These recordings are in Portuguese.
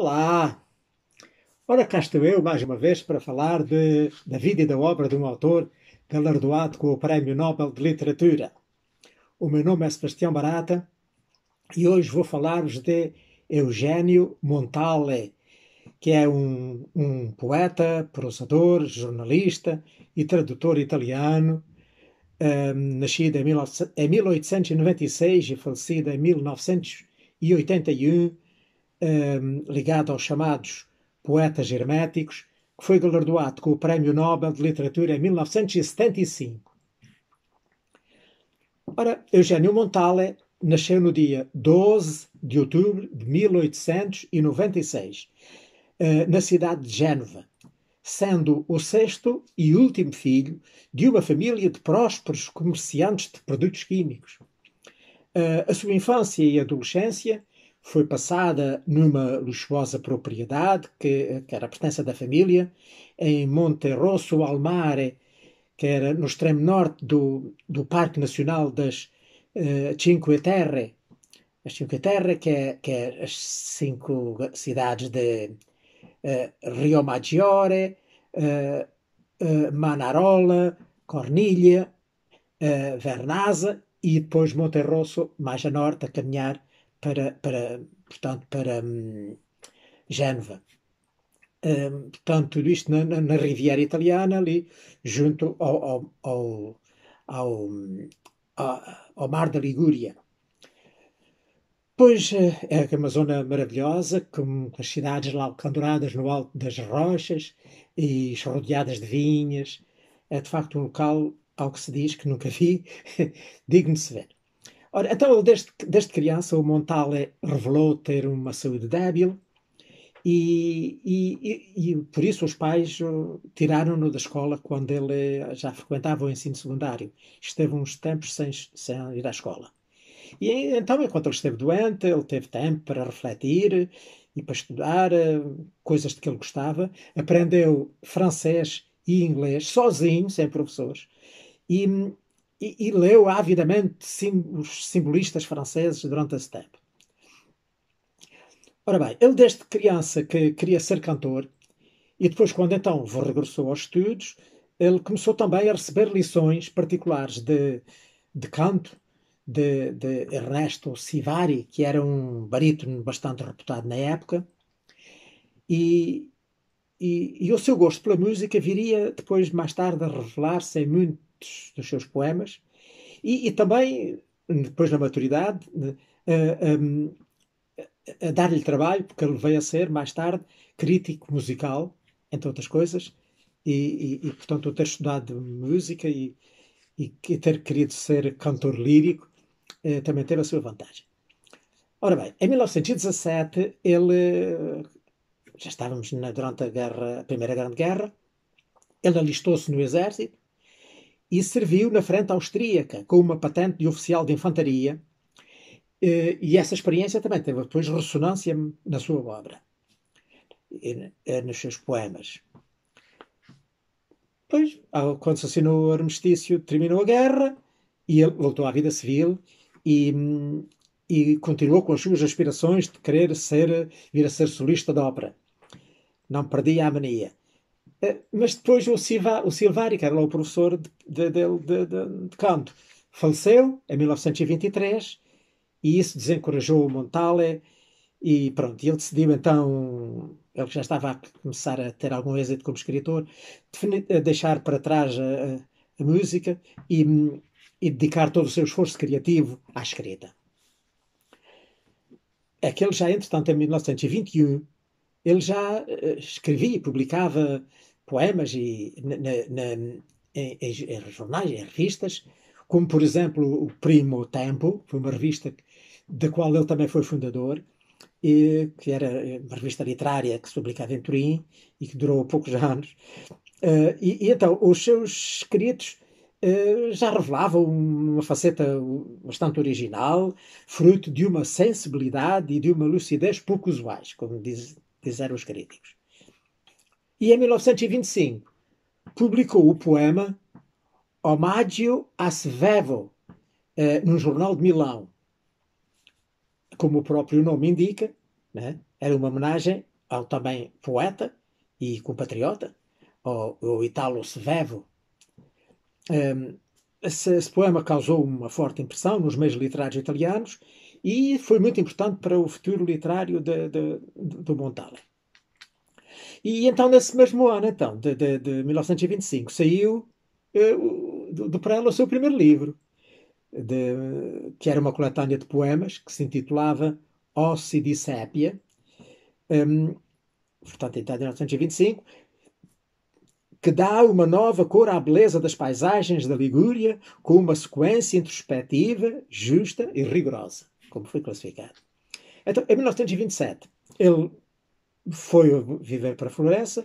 Olá! Ora, cá estou eu mais uma vez para falar da vida e da obra de um autor galardoado com o Prémio Nobel de Literatura. O meu nome é Sebastião Barata e hoje vou falar-vos de Eugênio Montale, que é um poeta, prosador, jornalista e tradutor italiano, nascido em 1896 e falecido em 1981, ligado aos chamados poetas herméticos, que foi galardoado com o Prémio Nobel de Literatura em 1975. Ora, Eugênio Montale nasceu no dia 12 de outubro de 1896, na cidade de Génova, sendo o sexto e último filho de uma família de prósperos comerciantes de produtos químicos. A sua infância e adolescência foi passada numa luxuosa propriedade que era a pertença da família, em Monte Rosso al Mare, que era no extremo norte do Parque Nacional das Cinque Terre. As Cinque Terre, que é as cinco cidades de Rio Maggiore, Manarola, Corniglia, Vernazza e depois Monte Rosso, mais a norte, a caminhar portanto, para Génova. Portanto, tudo isto na Riviera Italiana, ali junto ao, ao Mar da Ligúria. Pois é uma zona maravilhosa, com as cidades lá penduradas no alto das rochas e rodeadas de vinhas. É de facto um local, ao que se diz, que nunca vi, digno de se ver. Ora, então, ele desde criança, o Montale revelou ter uma saúde débil e por isso os pais tiraram-no da escola quando ele já frequentava o ensino secundário. Esteve uns tempos sem ir à escola. E então, enquanto ele esteve doente, ele teve tempo para refletir e para estudar coisas de que ele gostava. Aprendeu francês e inglês sozinho, sem professores. E, e leu avidamente os simbolistas franceses durante esse tempo. Ora bem, ele desde criança que queria ser cantor e depois, quando então regressou aos estudos, ele começou também a receber lições particulares de canto de Ernesto Sivari, que era um barítono bastante reputado na época, e, e o seu gosto pela música viria depois, mais tarde, a revelar-se em muitos dos seus poemas, e também, depois na maturidade, a dar-lhe trabalho, porque ele veio a ser, mais tarde, crítico musical, entre outras coisas, portanto, ter estudado música e ter querido ser cantor lírico também teve a sua vantagem. Ora bem, em 1917, ele, já estávamos durante a Primeira Grande Guerra, ele alistou-se no exército e serviu na frente austríaca com uma patente de oficial de infantaria, e essa experiência também teve depois ressonância na sua obra, nos seus poemas. Pois, quando se assinou o armistício, terminou a guerra e ele voltou à vida civil e, e continuou com as suas aspirações de querer vir a ser solista de ópera. Não perdia a mania. Mas depois o Silvari, que era lá o professor de canto, faleceu em 1923 e isso desencorajou o Montale e pronto, ele decidiu então, ele já estava a começar a ter algum êxito como escritor, deixar para trás a música e dedicar todo o seu esforço criativo à escrita. É que ele já, entretanto, em 1921, ele já escrevia e publicava poemas em jornais, em revistas, como, por exemplo, o Primo Tempo, foi uma revista da qual ele também foi fundador, que era uma revista literária que se publicava em Turim e que durou poucos anos. E então, os seus escritos já revelavam uma faceta bastante original, fruto de uma sensibilidade e de uma lucidez pouco usuais, como disseram os críticos. E em 1925 publicou o poema Omaggio a Svevo, num jornal de Milão. Como o próprio nome indica, né? Era uma homenagem ao também poeta e compatriota, o Italo Svevo. Esse poema causou uma forte impressão nos meios literários italianos e foi muito importante para o futuro literário do Montale. E então, nesse mesmo ano, então, de 1925, saiu do Prelo o seu primeiro livro, que era uma coletânea de poemas que se intitulava Ossi di Sépia, portanto, em 1925, que dá uma nova cor à beleza das paisagens da Ligúria, com uma sequência introspectiva, justa e rigorosa, como foi classificado. Então, em 1927, ele foi viver para Florença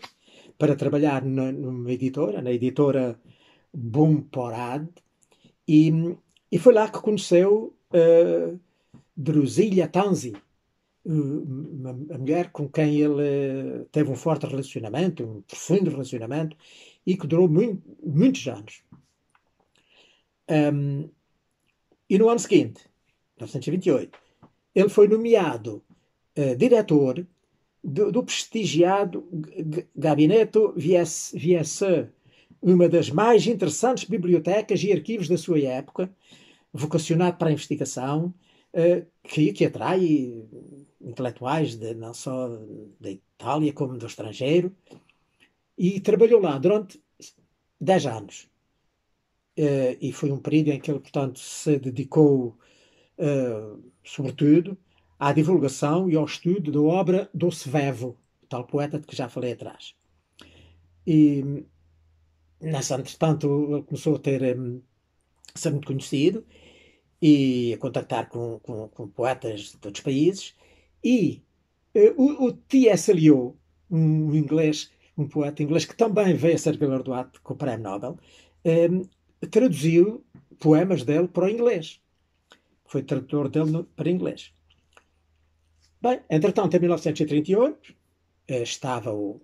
para trabalhar numa editora, na editora Bumporad, e foi lá que conheceu Drusília Tanzi, a mulher com quem ele teve um forte relacionamento, um profundo relacionamento, e que durou muitos anos. E no ano seguinte, 1928, ele foi nomeado diretor do prestigiado Gabinete Viesseux, uma das mais interessantes bibliotecas e arquivos da sua época, vocacionado para a investigação, que atrai intelectuais não só da Itália como do estrangeiro, e trabalhou lá durante 10 anos. E foi um período em que ele, portanto, se dedicou, sobretudo, à divulgação e ao estudo da obra do Svevo, tal poeta de que já falei atrás. E, entretanto, ele começou a ser muito conhecido e a contactar com poetas de outros países, e o T.S. Eliot, um poeta inglês que também veio a ser galardoado com o Prémio Nobel, traduziu poemas dele para o inglês. Foi tradutor dele para inglês. Bem, entretanto, em 1938, estava o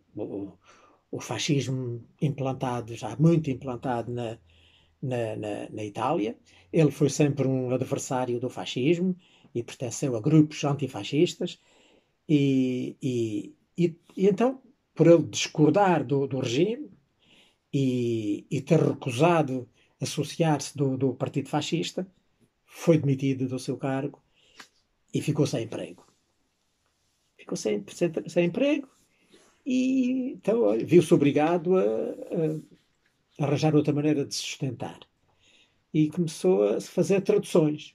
fascismo implantado, já muito implantado na Itália. Ele foi sempre um adversário do fascismo e pertenceu a grupos antifascistas. E então, por ele discordar do regime e ter recusado associar-se do Partido Fascista, foi demitido do seu cargo e ficou sem emprego. Ficou sem emprego e então viu-se obrigado a arranjar outra maneira de se sustentar. E começou a fazer traduções.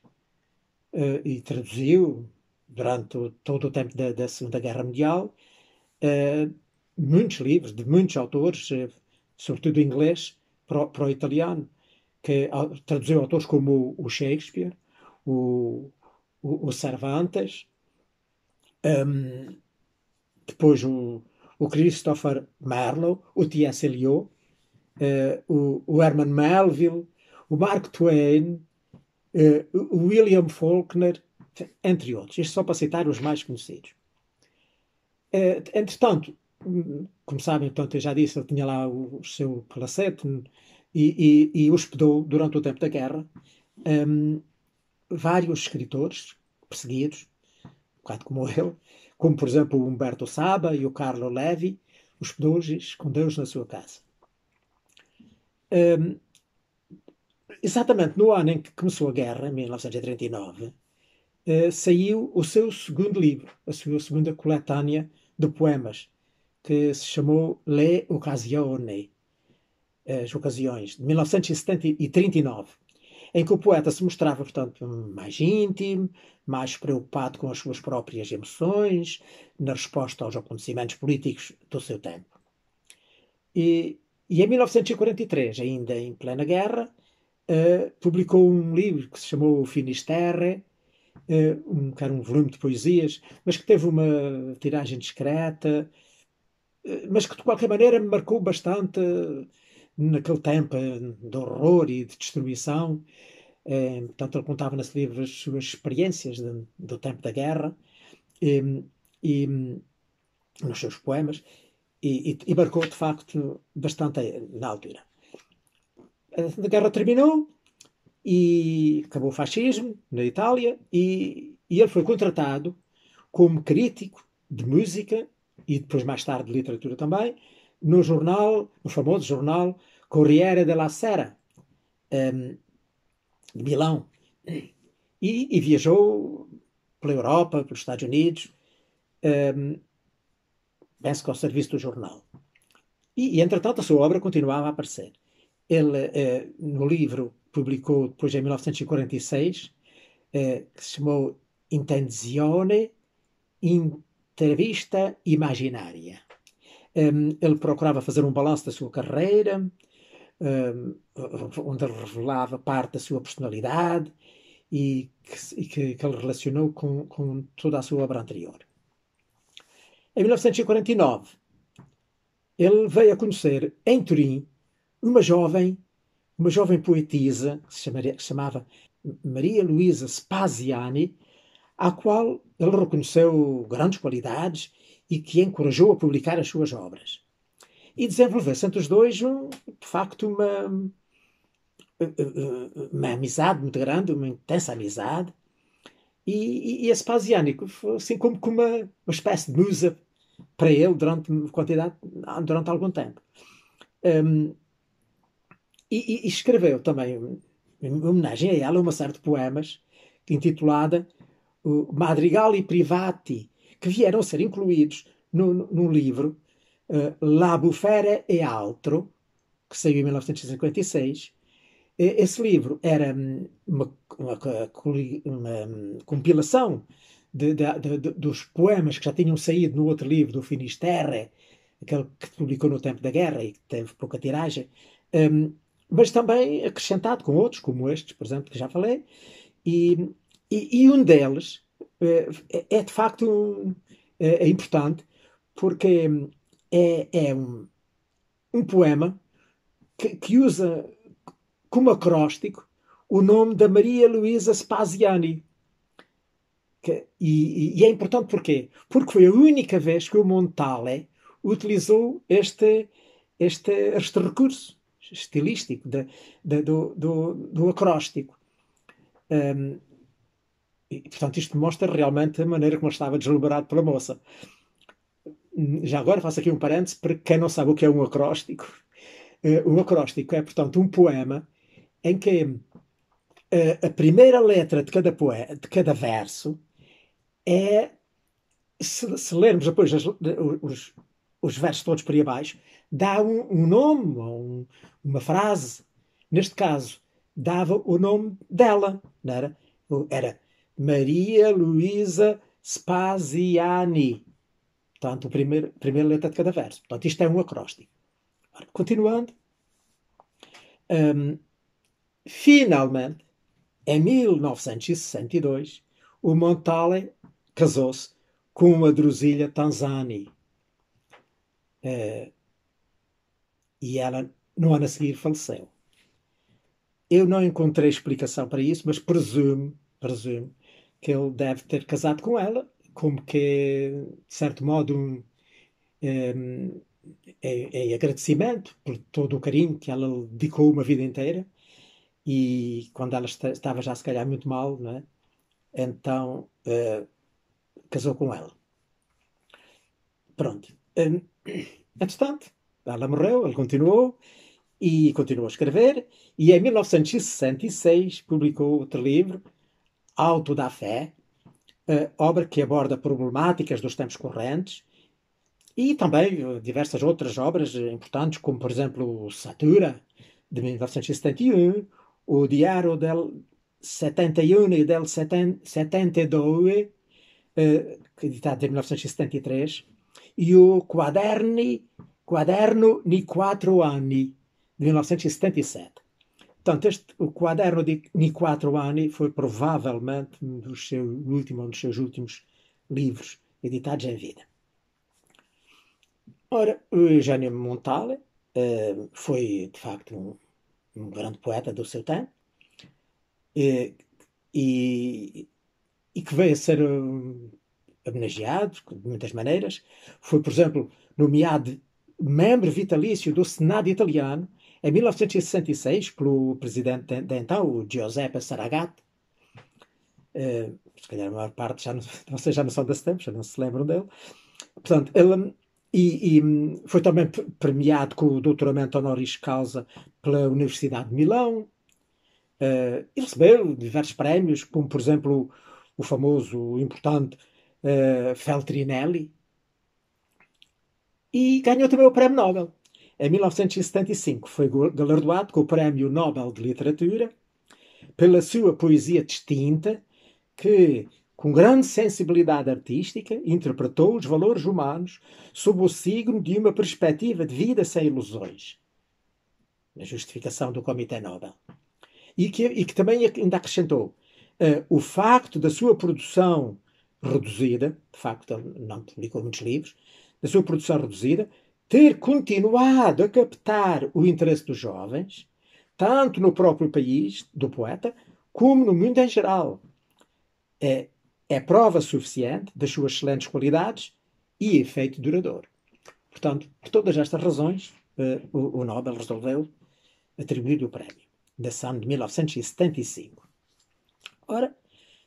E traduziu, durante todo o tempo da Segunda Guerra Mundial, muitos livros de muitos autores, sobretudo em inglês, para o italiano, que traduziu autores como o Shakespeare, o Cervantes, depois o Christopher Marlowe, o T.S. Eliot, o Herman Melville, o Mark Twain, o William Faulkner, entre outros. Isto só para citar os mais conhecidos. Entretanto, como sabem, portanto, eu já disse, ele tinha lá o seu palacete e hospedou, durante o tempo da guerra, vários escritores perseguidos, um bocado como ele, como, por exemplo, o Umberto Saba e o Carlo Levi, hospedou-os e escondeu-os na sua casa. Exatamente no ano em que começou a guerra, em 1939, saiu o seu segundo livro, a sua segunda coletânea de poemas, que se chamou Le Occasioni, as ocasiões, de 1939, em que o poeta se mostrava, portanto, mais íntimo, mais preocupado com as suas próprias emoções, na resposta aos acontecimentos políticos do seu tempo. E em 1943, ainda em plena guerra, publicou um livro que se chamou Finisterre, que era um volume de poesias, mas que teve uma tiragem discreta, mas que de qualquer maneira me marcou bastante naquele tempo de horror e de destruição. Portanto, ele contava nesse livro as suas experiências do tempo da guerra e nos seus poemas, e marcou de facto bastante na altura. A guerra terminou e acabou o fascismo na Itália, e ele foi contratado como crítico de música e depois mais tarde de literatura também, no jornal, no famoso jornal Corriere della Sera, de Milão, e viajou pela Europa, pelos Estados Unidos, penso que ao serviço do jornal. Entretanto, a sua obra continuava a aparecer. Ele, no livro, publicou depois em 1946, que se chamou Intenzione Intervista Imaginária. Ele procurava fazer um balanço da sua carreira, onde ele revelava parte da sua personalidade e que ele relacionou com toda a sua obra anterior. Em 1949, ele veio a conhecer em Turim uma jovem poetisa que se chamava Maria Luísa Spaziani, à qual ele reconheceu grandes qualidades e que encorajou a publicar as suas obras. E desenvolveu-se entre os dois, de facto, uma amizade muito grande, uma intensa amizade. E a Spaziani foi assim como uma espécie de musa para ele durante algum tempo. E escreveu também, em homenagem a ela, uma série de poemas intitulada Madrigali Privati, que vieram a ser incluídos num livro, La Bufera e Altro, que saiu em 1956. Esse livro era uma compilação dos poemas que já tinham saído no outro livro do Finisterre, aquele que publicou no tempo da guerra e que teve pouca tiragem, mas também acrescentado com outros, como estes, por exemplo, que já falei, e um deles é de facto importante, porque é um poema que usa como acróstico o nome da Maria Luísa Spaziani. E é importante porquê? Porque foi a única vez que o Montale utilizou este recurso estilístico do acróstico. E, portanto, isto mostra realmente a maneira como ele estava deslumbrado pela moça. Já agora faço aqui um parênteses para quem não sabe o que é um acróstico. Um acróstico é, portanto, um poema em que a primeira letra de cada verso é, se lermos depois os versos todos por aí abaixo, dá um nome, uma frase. Neste caso, dava o nome dela, não era? Era Maria Luísa Spaziani. Portanto, a primeira letra de cada verso. Portanto, isto é um acróstico. Ora, continuando. Finalmente, em 1962, o Montale casou-se com a Drusilla Tanzani. E ela, no ano a seguir, faleceu. Eu não encontrei explicação para isso, mas presumo que ele deve ter casado com ela, como que, de certo modo, em agradecimento por todo o carinho que ela lhe dedicou uma vida inteira. E quando ela estava já, se calhar, muito mal, não é? Então, casou com ela. Pronto. Entretanto, ela morreu, ele continuou a escrever, e em 1966 publicou outro livro, Auto da Fé, obra que aborda problemáticas dos tempos correntes, e também diversas outras obras importantes, como, por exemplo, o Satura, de 1971, o Diário del 71 e del 72, editado em 1973, e o Quaderno di 4 anni, de 1977. Portanto, o Quaderno di 4 anni foi provavelmente um dos seus últimos livros editados em vida. Ora, o Eugênio Montale foi, de facto, um grande poeta do seu tempo, e que veio a ser homenageado de muitas maneiras. Foi, por exemplo, nomeado membro vitalício do Senado italiano em 1966 pelo presidente de então, o Giuseppe Saragat. Se calhar a maior parte vocês já não são desse tempo, já não se lembram dele. Portanto, ele foi também premiado com o doutoramento honoris causa pela Universidade de Milão. E recebeu diversos prémios, como por exemplo o famoso, o importante Feltrinelli, e ganhou também o Prémio Nobel. Em 1975 foi galardoado com o Prémio Nobel de Literatura pela sua poesia distinta, que, com grande sensibilidade artística, interpretou os valores humanos sob o signo de uma perspectiva de vida sem ilusões, na justificação do Comitê Nobel. E que também ainda acrescentou o facto da sua produção reduzida, de facto ele não publicou muitos livros, da sua produção reduzida, ter continuado a captar o interesse dos jovens, tanto no próprio país do poeta, como no mundo em geral. É prova suficiente das suas excelentes qualidades e efeito duradouro. Portanto, por todas estas razões, o Nobel resolveu atribuir-lhe o prémio, nesse ano de 1975. Ora,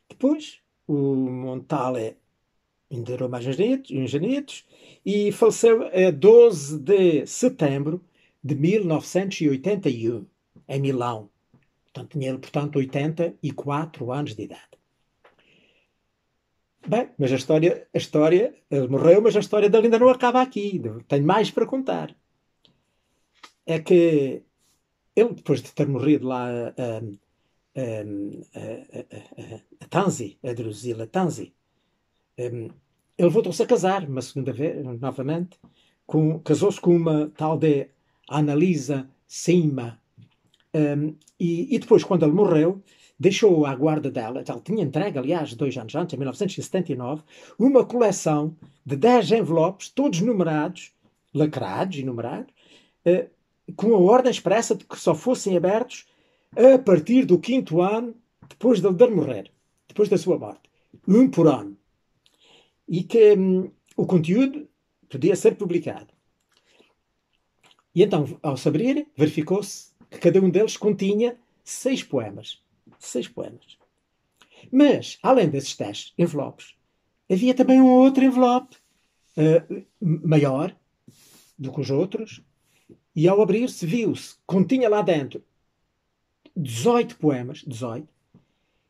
depois, o Montale ainda durou mais uns anitos e faleceu a 12 de setembro de 1981, em Milão. Portanto, tinha ele, portanto, 84 anos de idade. Bem, mas a história, ele morreu, mas a história dele ainda não acaba aqui. Tenho mais para contar. É que ele, depois de ter morrido lá a Tanzi, a Drusila Tanzi, ele voltou-se a casar uma segunda vez, novamente, casou-se com uma tal de Annalisa Sima. E depois, quando ele morreu, deixou à guarda dela, ele tinha entregue, aliás, 2 anos antes, em 1979, uma coleção de 10 envelopes, todos numerados, lacrados e numerados, com a ordem expressa de que só fossem abertos a partir do 5º ano depois de ele morrer, depois da sua morte. Um por ano. E que o conteúdo podia ser publicado. E então, ao se abrir, verificou-se que cada um deles continha 6 poemas. 6 poemas. Mas, além desses 10 envelopes, havia também um outro envelope maior do que os outros, e ao abrir-se viu-se, continha lá dentro 18 poemas, 18,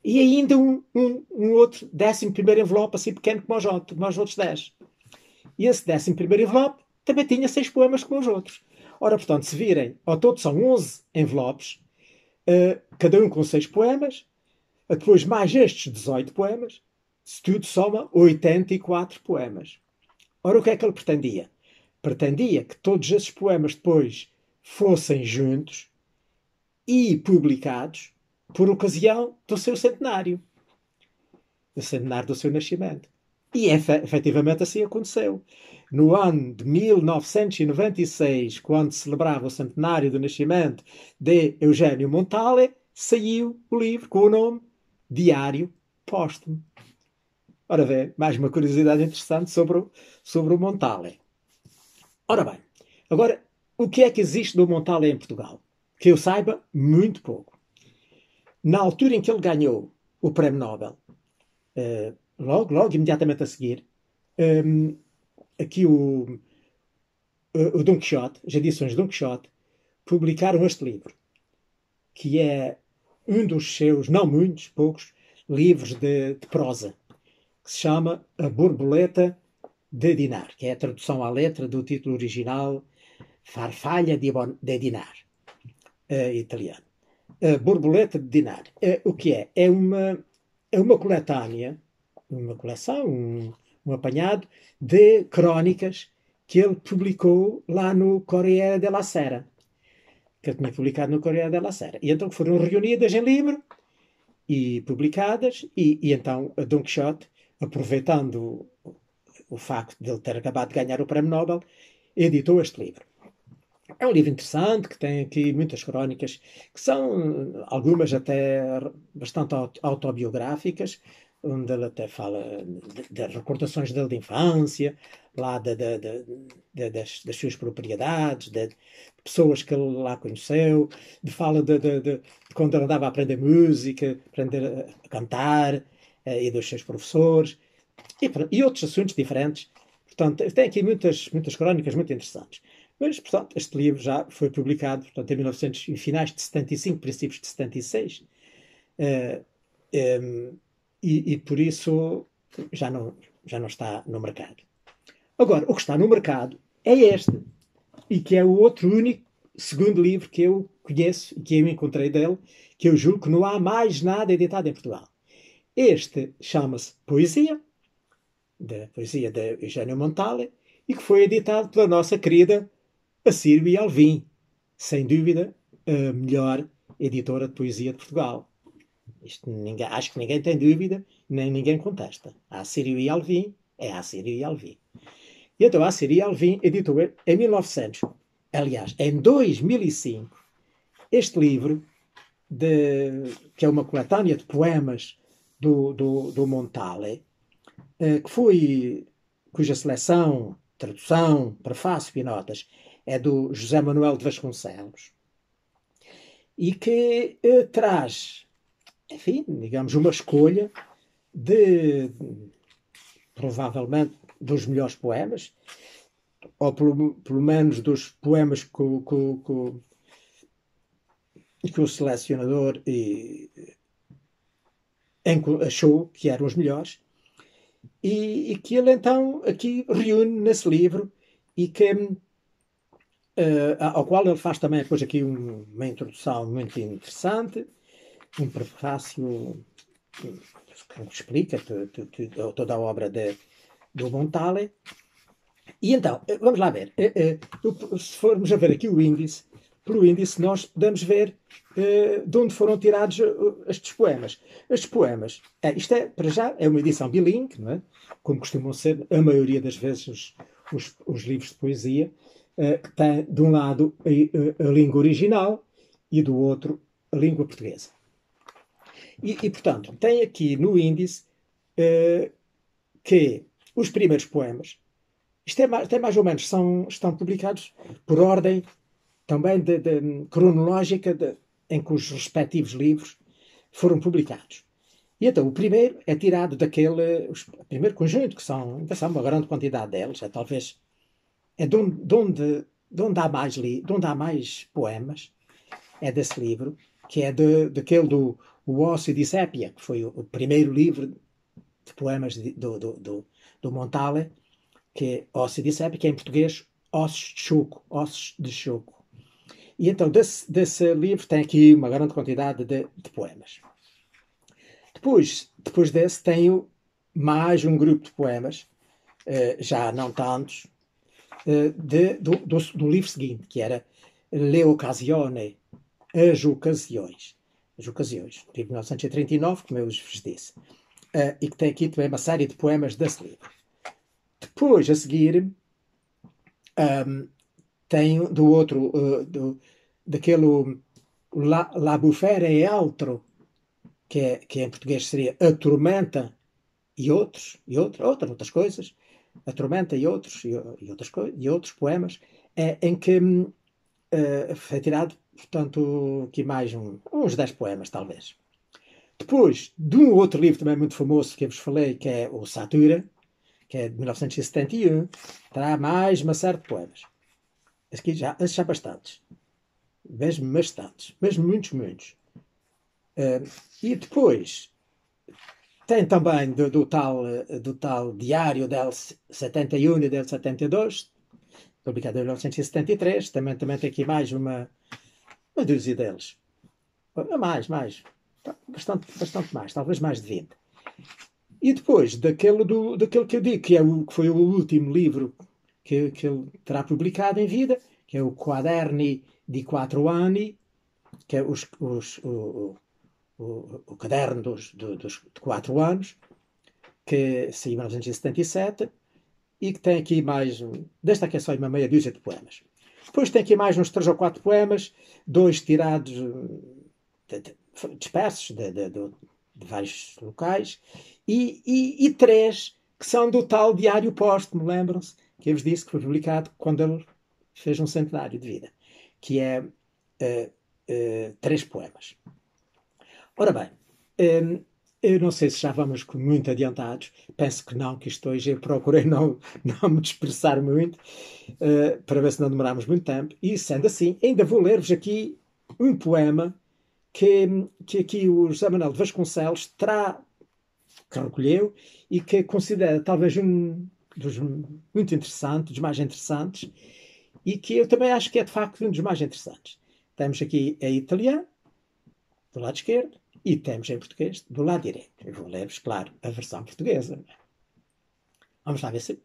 e ainda um outro 11º envelope, assim pequeno como os outros 10. E esse 11º envelope também tinha 6 poemas como os outros. Ora, portanto, se virem, ao todo são 11 envelopes, cada um com 6 poemas, depois mais estes 18 poemas, se tudo soma 84 poemas. Ora, o que é que ele pretendia? Pretendia que todos esses poemas depois fossem juntos e publicados por ocasião do seu centenário. O centenário do seu nascimento. E efetivamente assim aconteceu. No ano de 1996, quando se celebrava o centenário do nascimento de Eugênio Montale, saiu o livro com o nome Diário Póstumo. Ora bem, mais uma curiosidade interessante sobre o Montale. Ora bem, agora, o que é que existe do Montale em Portugal? Que eu saiba, muito pouco. Na altura em que ele ganhou o Prémio Nobel, logo, imediatamente a seguir, aqui o Dom Quixote, as edições de Dom Quixote, publicaram este livro, que é um dos seus, não muitos, poucos, livros de prosa, que se chama A Borboleta de Dinar, que é a tradução à letra do título original Farfalha de Dinar, italiano. A Borboleta de Dinar. O que é? É uma coletânea, uma coleção, um apanhado de crónicas que ele publicou lá no Corriere della Sera, que ele tinha publicado no Corriere della Sera. E então foram reunidas em livro e publicadas, e então Dom Quixote, aproveitando o facto de ele ter acabado de ganhar o Prémio Nobel, editou este livro. É um livro interessante, que tem aqui muitas crónicas, que são algumas até bastante autobiográficas, onde ele até fala das recordações dele de infância, lá das suas propriedades, de pessoas que ele lá conheceu, fala de quando ele andava a aprender música, aprender a cantar, e dos seus professores, e outros assuntos diferentes. Portanto, tem aqui muitas crónicas muito interessantes. Mas, portanto, este livro já foi publicado, portanto, em 1900, em finais de 75, princípios de 76. Uh, um, e por isso já não está no mercado. Agora, o que está no mercado é este, e que é o outro único segundo livro que eu conheço e que eu encontrei dele, que eu julgo que não há mais nada editado em Portugal. Este chama-se Poesia, da poesia de Eugênio Montale, e que foi editado pela nossa querida Assírio e Alvim, sem dúvida a melhor editora de poesia de Portugal. Acho que ninguém tem dúvida, nem ninguém contesta. A Assírio e Alvim é a Assírio e Alvim. E então a Assírio e Alvim editou em 1900, aliás, em 2005, este livro, que é uma coletânea de poemas do Montale, cuja seleção, tradução, prefácio e notas é do José Manuel de Vasconcelos, e que traz, enfim, digamos, uma escolha de, provavelmente, dos melhores poemas, ou pelo menos dos poemas que o selecionador achou que eram os melhores, e que ele então aqui reúne nesse livro, e que ao qual ele faz também depois aqui uma introdução muito interessante, um prefácio que explica toda a obra do Montale. E então, vamos lá ver. Se formos a ver aqui o índice, pelo índice nós podemos ver de onde foram tirados estes poemas. Estes poemas, isto para já, é uma edição bilingue, não é? Como costumam ser a maioria das vezes os livros de poesia, que tem de um lado a língua original e do outro a língua portuguesa. E portanto, tem aqui no índice que os primeiros poemas, isto é mais ou menos, estão publicados por ordem também cronológica em que os respectivos livros foram publicados. E então o primeiro é tirado o primeiro conjunto, que são uma grande quantidade deles, talvez de onde há mais poemas, é desse livro, que é daquele do O Ócio de Sépia, que foi o primeiro livro de poemas do Montale, que é Ócio de Sépia, que é em português Ossos de Choco. E então desse livro tem aqui uma grande quantidade de poemas. Depois desse tenho mais um grupo de poemas, já não tantos, do livro seguinte, que era Le Occasione, As Ocasiões, de 1939, como eu vos disse, e que tem aqui também uma série de poemas desse livro. Depois, a seguir, tenho do outro, daquele La Bufera e Altro, que em português seria A Tormenta e outras coisas, A Tormenta e outros poemas, em que foi tirado, portanto, aqui mais uns 10 poemas, talvez. Depois, de um outro livro também muito famoso que eu vos falei, que é o Satura, que é de 1971, terá mais uma série de poemas. Esses já bastantes. Mesmo bastantes. Mesmo muitos. E depois tem também do tal Diário del 71 e del 72, publicado em 1973. Também tem aqui mais uma dúzia deles. Mais. Bastante mais. Talvez mais de 20. E depois, daquele que eu digo, que foi o último livro que ele terá publicado em vida, que é o Quaderni di Quattro Anni, que é o caderno de 4 anos, que saiu em 1977, e que tem aqui mais, desta aqui é só uma meia dúzia de poemas. Depois tem aqui mais uns 3 ou 4 poemas, 2 tirados dispersos de vários locais, e 3 que são do tal Diário Póstumo, lembram-se? Que eu vos disse que foi publicado quando ele fez um centenário de vida, que é 3 poemas. Ora bem, Eu não sei se já vamos muito adiantados. Penso que não, que isto hoje eu procurei não me dispersar muito, para ver se não demoramos muito tempo. E sendo assim, ainda vou ler-vos aqui um poema que aqui o José Manuel de Vasconcelos que recolheu e que considera talvez um dos muito interessantes, dos mais interessantes, e que eu também acho que é de facto um dos mais interessantes. Temos aqui em italiano, do lado esquerdo, e temos em português, do lado direito. Eu vou ler-vos, claro, a versão portuguesa. Vamos lá ver se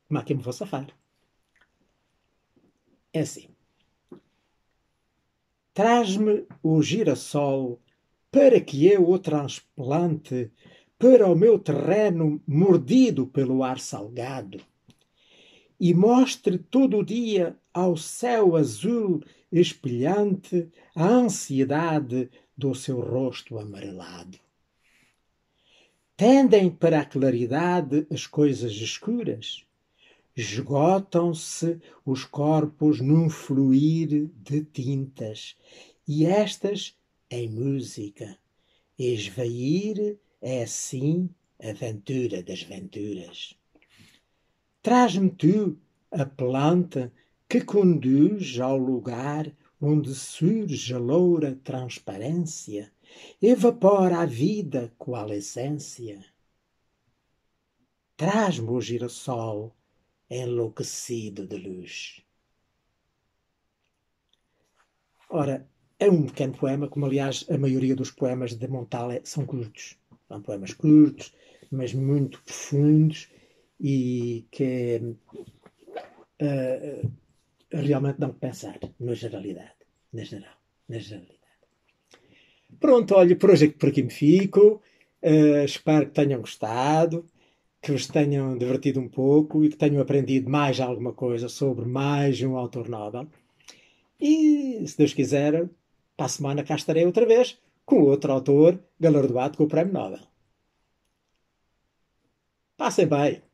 como é que eu me vou safar. É assim. Traz-me o girassol para que eu o transplante para o meu terreno mordido pelo ar salgado e mostre todo o dia ao céu azul espelhante a ansiedade do seu rosto amarelado. Tendem para a claridade as coisas escuras, esgotam-se os corpos num fluir de tintas, e estas em música. Esvair é assim a ventura das venturas. Traz-me tu a planta que conduz ao lugar onde surge a loura transparência, evapora a vida qual essência. Traz-me o girassol enlouquecido de luz. Ora, é um pequeno poema, como aliás a maioria dos poemas de Montale são curtos. São poemas curtos, mas muito profundos e que realmente dão que pensar, na generalidade. Na geral, na generalidade. Pronto, olha, por aqui me fico. Espero que tenham gostado, que vos tenham divertido um pouco e que tenham aprendido mais alguma coisa sobre mais um autor Nobel. E, se Deus quiser, para a semana cá estarei outra vez com outro autor galardoado com o Prémio Nobel. Passem bem!